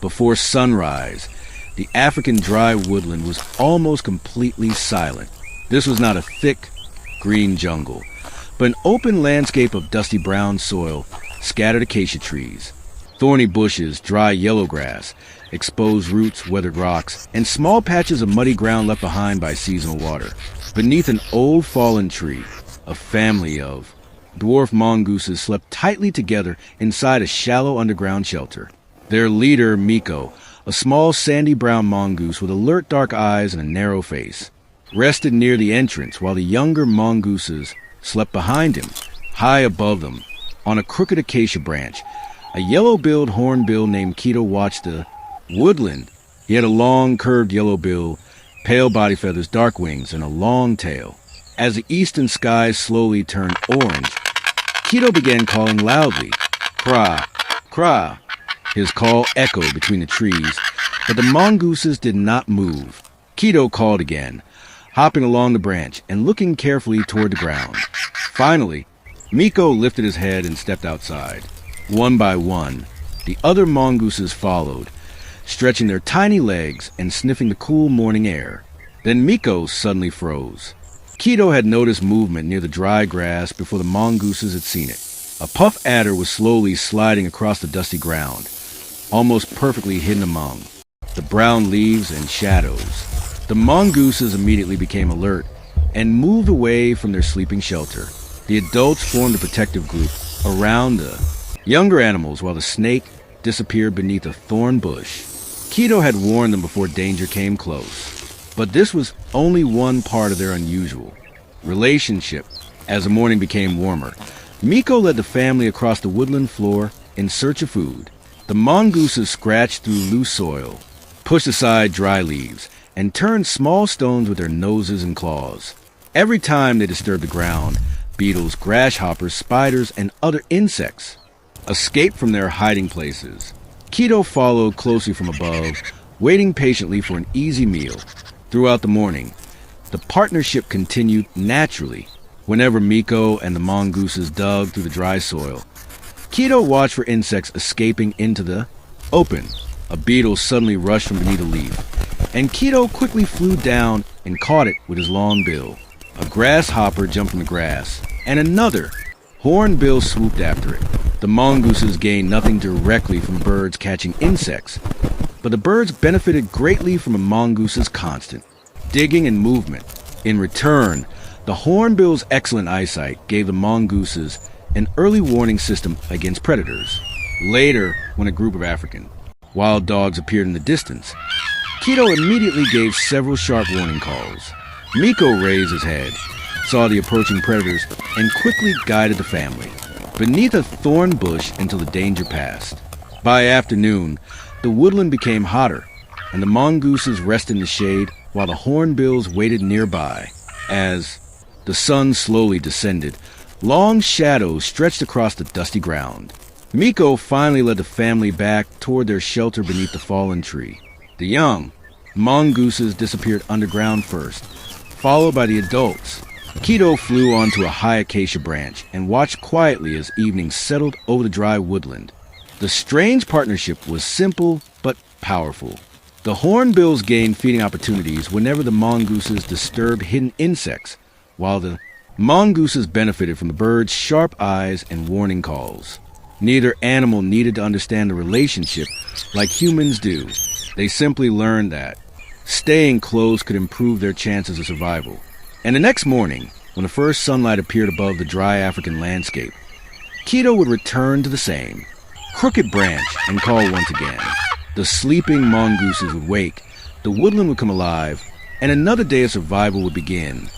Before sunrise, the African dry woodland was almost completely silent. This was not a thick, green jungle, but an open landscape of dusty brown soil, scattered acacia trees, thorny bushes, dry yellow grass, exposed roots, weathered rocks, and small patches of muddy ground left behind by seasonal water. Beneath an old fallen tree, a family of dwarf mongooses slept tightly together inside a shallow underground shelter. Their leader, Miko, a small sandy brown mongoose with alert dark eyes and a narrow face, rested near the entrance while the younger mongooses slept behind him, high above them, on a crooked acacia branch. A yellow-billed hornbill named Keto watched the Woodland. He had a long, curved yellow bill, pale body feathers, dark wings, and a long tail. As the eastern sky slowly turned orange, Keto began calling loudly, "Kra, kra." His call echoed between the trees, but the mongooses did not move. Keto called again, hopping along the branch and looking carefully toward the ground. Finally, Miko lifted his head and stepped outside. One by one, the other mongooses followed, stretching their tiny legs and sniffing the cool morning air. Then Miko suddenly froze. Keto had noticed movement near the dry grass before the mongooses had seen it. A puff adder was slowly sliding across the dusty ground, almost perfectly hidden among the brown leaves and shadows. The mongooses immediately became alert and moved away from their sleeping shelter. The adults formed a protective group around the younger animals while the snake disappeared beneath a thorn bush. Keto had warned them before danger came close, but this was only one part of their unusual relationship. As the morning became warmer, Miko led the family across the woodland floor in search of food. The mongooses scratched through loose soil, pushed aside dry leaves, and turned small stones with their noses and claws. Every time they disturbed the ground, beetles, grasshoppers, spiders, and other insects escaped from their hiding places. Keto followed closely from above, waiting patiently for an easy meal. Throughout the morning, the partnership continued naturally. Whenever Miko and the mongooses dug through the dry soil, Keto watched for insects escaping into the open. A beetle suddenly rushed from beneath a leaf, and Keto quickly flew down and caught it with his long bill. A grasshopper jumped from the grass, and another hornbill swooped after it. The mongooses gained nothing directly from birds catching insects, but the birds benefited greatly from a mongoose's constant digging and movement. In return, the hornbill's excellent eyesight gave the mongooses an early warning system against predators. Later, when a group of African wild dogs appeared in the distance, Keto immediately gave several sharp warning calls. Miko raised his head, saw the approaching predators, and quickly guided the family beneath a thorn bush until the danger passed. By afternoon, the woodland became hotter, and the mongooses rested in the shade while the hornbills waited nearby. As the sun slowly descended, long shadows stretched across the dusty ground. Miko finally led the family back toward their shelter beneath the fallen tree. The young mongooses disappeared underground first, followed by the adults. Keto flew onto a high acacia branch and watched quietly as evening settled over the dry woodland. The strange partnership was simple but powerful. The hornbills gained feeding opportunities whenever the mongooses disturbed hidden insects, while the mongooses benefited from the birds' sharp eyes and warning calls. Neither animal needed to understand the relationship like humans do. They simply learned that staying close could improve their chances of survival. And the next morning, when the first sunlight appeared above the dry African landscape, Keto would return to the same crooked branch and call once again. The sleeping mongooses would wake, the woodland would come alive, and another day of survival would begin.